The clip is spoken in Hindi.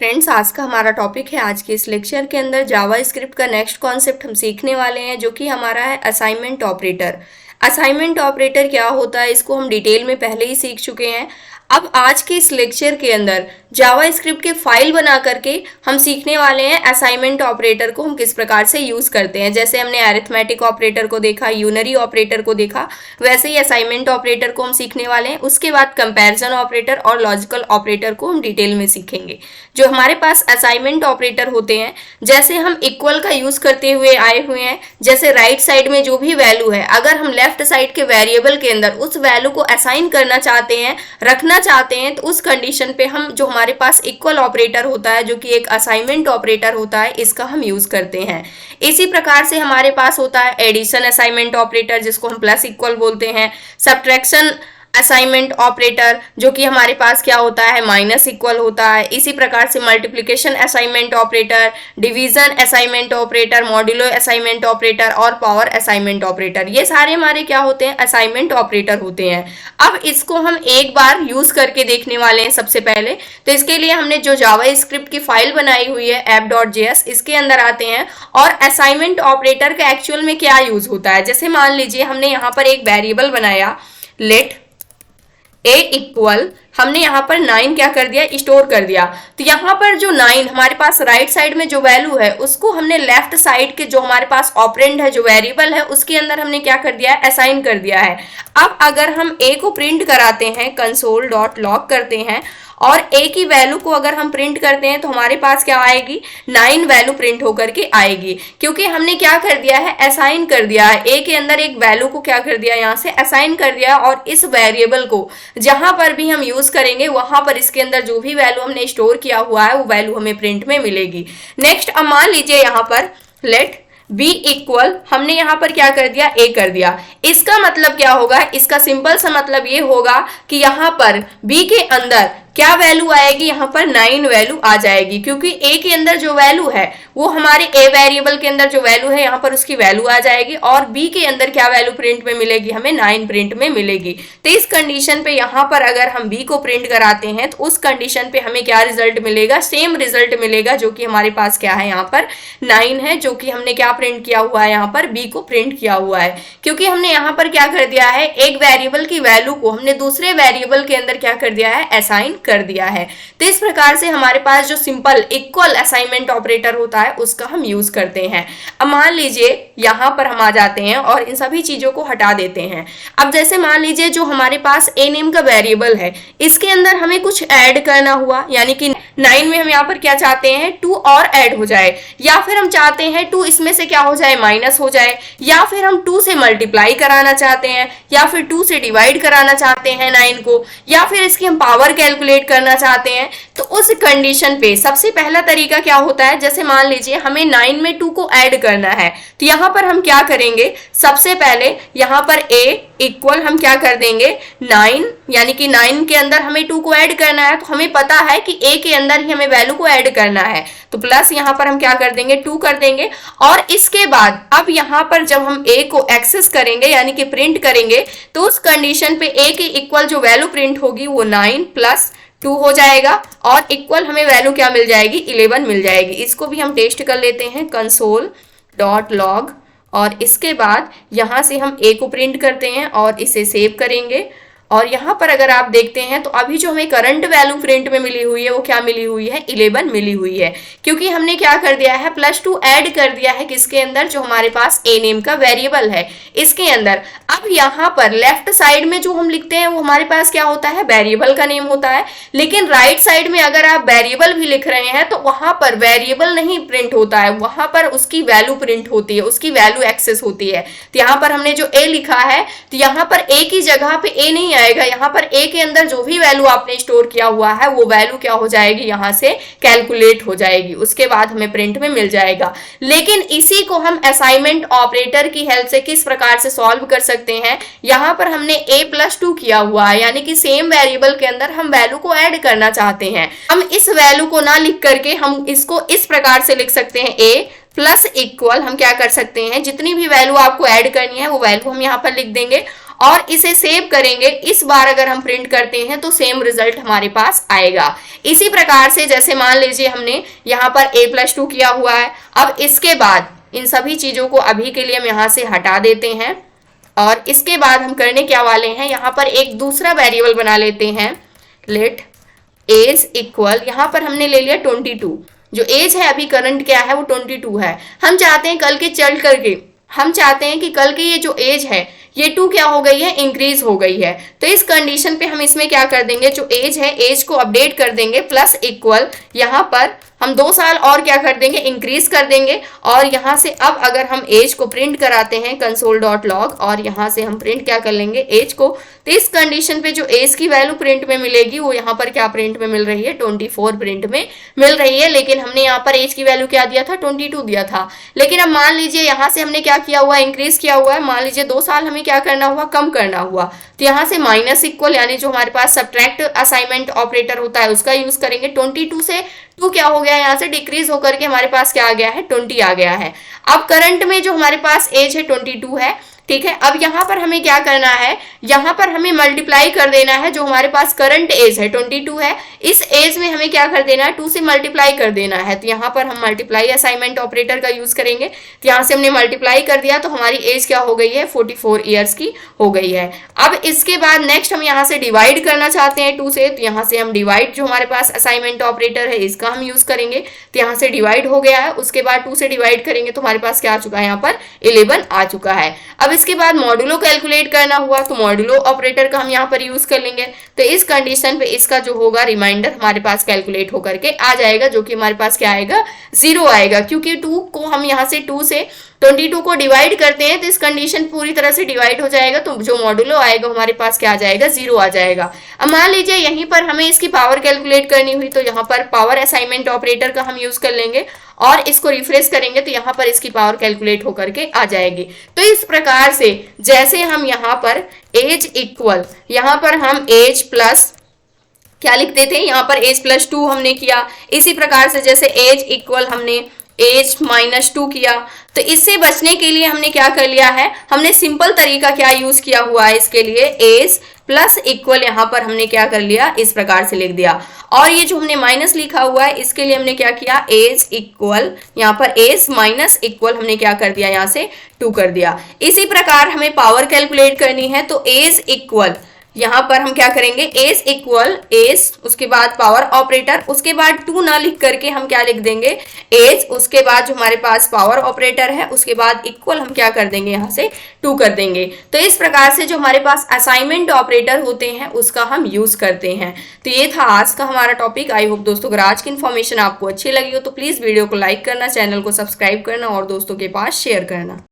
फ्रेंड्स, आज का हमारा टॉपिक है। आज के इस लेक्चर के अंदर जावा स्क्रिप्ट का नेक्स्ट कॉन्सेप्ट हम सीखने वाले हैं, जो कि हमारा है असाइनमेंट ऑपरेटर। असाइनमेंट ऑपरेटर क्या होता है, इसको हम डिटेल में पहले ही सीख चुके हैं। अब आज के इस लेक्चर के अंदर जावा स्क्रिप्ट के फाइल बना करके हम सीखने वाले हैं असाइनमेंट ऑपरेटर को हम किस प्रकार से यूज करते हैं। जैसे हमने अरिथमेटिक ऑपरेटर को देखा, यूनरी ऑपरेटर को देखा, वैसे ही असाइनमेंट ऑपरेटर को हम सीखने वाले हैं। उसके बाद कंपैरिजन ऑपरेटर और लॉजिकल ऑपरेटर को हम डिटेल में सीखेंगे। जो हमारे पास असाइनमेंट ऑपरेटर होते हैं, जैसे हम इक्वल का यूज करते हुए आए हुए हैं। जैसे राइट साइड में जो भी वैल्यू है, अगर हम लेफ्ट साइड के वेरिएबल के अंदर उस वैल्यू को असाइन करना चाहते हैं, रखना चाहते हैं, तो उस कंडीशन पे हम जो हमारे पास इक्वल ऑपरेटर होता है, जो कि एक असाइनमेंट ऑपरेटर होता है, इसका हम यूज करते हैं। इसी प्रकार से हमारे पास होता है एडिशन असाइनमेंट ऑपरेटर, जिसको हम प्लस इक्वल बोलते हैं। सब्ट्रैक्शन असाइनमेंट ऑपरेटर, जो कि हमारे पास क्या होता है, माइनस इक्वल होता है। इसी प्रकार से multiplication assignment operator, division assignment operator, modulo assignment operator और पावर असाइनमेंट ऑपरेटर, ये सारे हमारे क्या होते हैं, असाइनमेंट ऑपरेटर होते हैं। अब इसको हम एक बार यूज करके देखने वाले हैं। सबसे पहले तो इसके लिए हमने जो जावा स्क्रिप्ट की फाइल बनाई हुई है app.js, इसके अंदर आते हैं और असाइनमेंट ऑपरेटर का एक्चुअल में क्या यूज होता है। जैसे मान लीजिए हमने यहाँ पर एक वेरिएबल बनाया, लेट a इक्वल, हमने यहाँ पर 9 क्या कर दिया, स्टोर कर दिया। तो यहाँ पर जो 9 हमारे पास राइट साइड में जो वैल्यू है, उसको हमने लेफ्ट साइड के जो हमारे पास ऑपरेंड है, जो वेरिएबल है, उसके अंदर हमने क्या कर दिया है, असाइन कर दिया है। अब अगर हम a को प्रिंट कराते हैं, console.log करते हैं और a की वैल्यू को अगर हम प्रिंट करते हैं, तो हमारे पास क्या आएगी, 9 वैल्यू प्रिंट होकर के आएगी, क्योंकि हमने क्या कर दिया है, असाइन कर दिया है। a के अंदर एक वैल्यू को क्या कर दिया, यहाँ से असाइन कर दिया, और इस वेरिएबल को जहां पर भी हम यूज करेंगे, वहां पर इसके अंदर जो भी वैल्यू हमने स्टोर किया हुआ है, वो वैल्यू हमें प्रिंट में मिलेगी। नेक्स्ट, अब मान लीजिए यहाँ पर लेट b इक्वल, हमने यहाँ पर क्या कर दिया, a कर दिया। इसका मतलब क्या होगा, इसका सिंपल सा मतलब ये होगा कि यहाँ पर b के अंदर क्या वैल्यू आएगी, यहाँ पर 9 वैल्यू आ जाएगी, क्योंकि a के अंदर जो वैल्यू है वो हमारे a वेरिएबल के अंदर जो वैल्यू है, यहाँ पर उसकी वैल्यू आ जाएगी, और b के अंदर क्या वैल्यू प्रिंट में मिलेगी, हमें 9 प्रिंट में मिलेगी। तो इस कंडीशन पे यहाँ पर अगर हम b को प्रिंट कराते हैं, तो उस कंडीशन पे हमें क्या रिजल्ट मिलेगा, सेम रिजल्ट मिलेगा, जो कि हमारे पास क्या है, यहाँ पर 9 है, जो कि हमने क्या प्रिंट किया हुआ है, यहाँ पर b को प्रिंट किया हुआ है। क्योंकि हमने यहाँ पर क्या कर दिया है, एक वेरिएबल की वैल्यू को हमने दूसरे वेरिएबल के अंदर क्या कर दिया है, असाइन कर दिया है। तो इस प्रकार से हमारे पास जो सिंपल इक्वल असाइनमेंट ऑपरेटर होता है, उसका हम यूज करते हैं। अब मान लीजिए यहाँ पर हम आ जाते हैं और इन सभी चीजों को हटा देते हैं। अब जैसे मान लीजिए जो हमारे पास a नेम का वेरिएबल है, इसके अंदर हमें कुछ ऐड करना हुआ, यानी कि 9 में हम यहाँ पर क्या चाहते हैं, 2 और ऐड हो जाए, या फिर हम चाहते हैं 2 इसमें से क्या हो जाए, माइनस हो जाए, या फिर हम 2 से मल्टीप्लाई कराना चाहते हैं, या फिर 2 से डिवाइड कराना चाहते हैं 9 को, या फिर इसकी हम पावर कैलकुलेट करना चाहते हैं। तो उस कंडीशन पे सबसे पहला तरीका क्या होता है, जैसे मान लीजिए हमें 9 में 2 को ऐड करना है, तो यहाँ पर हम क्या करेंगे, सबसे पहले यहाँ पर a इक्वल हम क्या कर देंगे, 9, यानी कि 9 के अंदर हमें 2 को ऐड करना है, तो हमें पता है कि a के अंदर ही हमें वैल्यू को ऐड करना है, तो प्लस यहाँ पर हम क्या कर देंगे, 2 कर देंगे। और इसके बाद अब यहाँ पर जब हम a को एक्सेस करेंगे, यानी कि प्रिंट करेंगे, तो उस कंडीशन पे a के इक्वल जो वैल्यू प्रिंट होगी, वो 9 प्लस 2 हो जाएगा, और इक्वल हमें वैल्यू क्या मिल जाएगी, 11 मिल जाएगी। इसको भी हम टेस्ट कर लेते हैं, console.log, और इसके बाद यहाँ से हम a को प्रिंट करते हैं और इसे सेव करेंगे। और यहाँ पर अगर आप देखते हैं, तो अभी जो हमें करंट वैल्यू प्रिंट में मिली हुई है, वो क्या मिली हुई है, 11 मिली हुई है, क्योंकि हमने क्या कर दिया है, +2 ऐड कर दिया है, किसके अंदर, जो हमारे पास a नेम का वेरिएबल है, इसके अंदर। अब यहाँ पर लेफ्ट साइड में जो हम लिखते हैं, वो हमारे पास क्या होता है, वेरिएबल का नेम होता है, लेकिन राइट साइड में अगर आप वेरिएबल भी लिख रहे हैं, तो वहां पर वेरिएबल नहीं प्रिंट होता है, वहां पर उसकी वैल्यू प्रिंट होती है, उसकी वैल्यू एक्सेस होती है। तो यहाँ पर हमने जो a लिखा है, तो यहाँ पर a की जगह पे a नहीं आएगा, यहाँ पर a के अंदर जो भी वैल्यू आपने स्टोर किया हुआ है, वो वैल्यू क्या हो जाएगी, यहाँ से कैलकुलेट हो जाएगी, उसके बाद हमें प्रिंट में मिल जाएगा। लेकिन इसी को हम असाइनमेंट ऑपरेटर की हेल्प से किस प्रकार से सॉल्व कर सकते हैं, यहाँ पर हमने a+2 किया हुआ है, यानी कि सेम वेरिएबल के अंदर हम वैल्यू को ऐड करना चाहते हैं। हम इस वैल्यू को ना लिख करके हम इसको इस प्रकार से लिख सकते हैं, a प्लस इक्वल, हम क्या कर सकते हैं, जितनी भी वैल्यू आपको ऐड करनी है, वो वैल्यू हम यहाँ पर लिख देंगे, और इसे सेव करेंगे, इस बार अगर हम प्रिंट करते हैं तो सेम रिजल्ट हमारे पास आएगा। इसी प्रकार से जैसे मान लीजिए हमने यहाँ पर a+2 किया हुआ है। अब इसके बाद इन सभी चीजों को अभी के लिए हम यहाँ से हटा देते हैं और इसके बाद हम करने क्या वाले हैं, यहाँ पर एक दूसरा वेरिएबल बना लेते हैं, लेट एज इक्वल, यहाँ पर हमने ले लिया 22। जो एज है अभी करंट क्या है वो 22 है। हम चाहते हैं कल की ये जो एज है ये 2 क्या हो गई है, इंक्रीज हो गई है। तो इस कंडीशन पे हम इसमें क्या कर देंगे, जो एज है एज को अपडेट कर देंगे प्लस इक्वल, यहाँ पर हम 2 साल और क्या कर देंगे, इंक्रीज कर देंगे। और यहाँ से अब अगर हम एज को प्रिंट कराते हैं console.log और यहाँ से हम प्रिंट क्या कर लेंगे, एज को, तो इस कंडीशन पे जो एज की वैल्यू प्रिंट में मिलेगी वो यहाँ पर क्या प्रिंट में मिल रही है, 24 प्रिंट में मिल रही है। लेकिन हमने यहाँ पर एज की वैल्यू क्या दिया था, 22 दिया था। लेकिन अब मान लीजिए यहाँ से हमने क्या किया हुआ है, इंक्रीज किया हुआ है। मान लीजिए 2 साल हमें क्या करना हुआ, कम करना हुआ, तो यहाँ से माइनस इक्वल यानी जो हमारे पास सब्ट्रैक्ट असाइनमेंट ऑपरेटर होता है उसका यूज करेंगे। 22 से 2 क्या हो गया, यहाँ से डिक्रीज होकर के हमारे पास क्या आ गया है, 20 आ गया है। अब करंट में जो हमारे पास एज है 22 है, ठीक है। अब यहाँ पर हमें क्या करना है, यहाँ पर हमें मल्टीप्लाई कर देना है, जो हमारे पास करंट एज है 22 है, इस एज में हमें क्या कर देना है, 2 से मल्टीप्लाई कर देना है। तो यहाँ पर हम मल्टीप्लाई असाइनमेंट ऑपरेटर का यूज करेंगे। तो यहाँ से हमने मल्टीप्लाई कर दिया तो हमारी एज क्या हो गई है, 44 ईयर्स की हो गई है। अब इसके बाद नेक्स्ट हम यहाँ से डिवाइड करना चाहते हैं 2 से, तो यहाँ से हम डिवाइड जो हमारे पास असाइनमेंट ऑपरेटर है इसका हम यूज करेंगे। तो यहाँ से डिवाइड हो गया है, उसके बाद 2 से डिवाइड करेंगे तो हमारे पास क्या आ चुका है, यहाँ पर 11 आ चुका है। अब इसके बाद मॉडुलो कैलकुलेट करना हुआ तो मॉडुलो ऑपरेटर का हम यहाँ पर यूज कर लेंगे। तो इस कंडीशन पे इसका जो होगा रिमाइंडर हमारे पास कैलकुलेट होकर के आ जाएगा, जो कि हमारे पास क्या आएगा, 0 आएगा। क्योंकि 2 को हम यहाँ से 2 से 22 को डिवाइड करते हैं तो इस कंडीशन पूरी तरह से डिवाइड हो जाएगा, तो जो मॉडुलो आएगा हमारे पास क्या आ जाएगा, 0 आ जाएगा। अब मान लीजिए यहीं पर हमें इसकी पावर कैलकुलेट करनी हुई तो यहाँ पर पावर असाइनमेंट ऑपरेटर का हम यूज कर लेंगे और इसको रिफ्रेश करेंगे तो यहाँ पर इसकी पावर कैलकुलेट होकर के आ जाएगी। तो इस प्रकार से जैसे हम यहाँ पर एज इक्वल, यहाँ पर हम एज प्लस क्या लिखते थे, यहाँ पर एज+2 हमने किया। इसी प्रकार से जैसे एज इक्वल हमने एज-2 किया। तो इससे बचने के लिए हमने क्या कर लिया है, हमने सिंपल तरीका क्या यूज किया हुआ है इसके लिए, एज प्लस इक्वल यहाँ पर हमने क्या कर लिया, इस प्रकार से लिख दिया। और ये जो हमने माइनस लिखा हुआ है इसके लिए हमने क्या किया, एज इक्वल, यहाँ पर एज माइनस इक्वल हमने क्या कर दिया, यहाँ से 2 कर दिया। इसी प्रकार हमें पावर कैलकुलेट करनी है तो एज इक्वल, यहाँ पर हम क्या करेंगे, एज इक्वल एज, उसके बाद पावर ऑपरेटर, उसके बाद 2 ना लिख करके हम क्या लिख देंगे, एज, उसके बाद जो हमारे पास पावर ऑपरेटर है उसके बाद इक्वल हम क्या कर देंगे, यहाँ से 2 कर देंगे। तो इस प्रकार से जो हमारे पास असाइनमेंट ऑपरेटर होते हैं उसका हम यूज करते हैं। तो ये था आज का हमारा टॉपिक। आई होप दोस्तों अगर आज की इन्फॉर्मेशन आपको अच्छी लगी हो तो प्लीज वीडियो को लाइक करना, चैनल को सब्सक्राइब करना और दोस्तों के पास शेयर करना।